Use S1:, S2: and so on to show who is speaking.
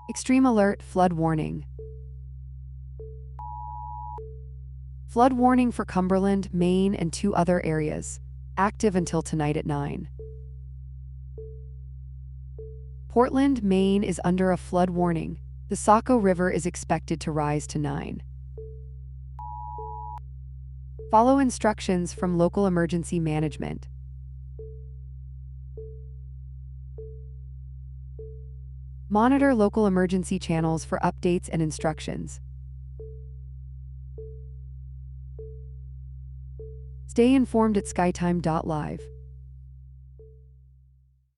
S1: Extreme alert, flood warning. Flood warning for Cumberland, Maine, and 2 other areas. Active until tonight at 9. Portland, Maine is under a flood warning. The Saco River is expected to rise to 9. Follow instructions from local emergency management. Monitor local emergency channels for updates and instructions. Stay informed at skytime.live.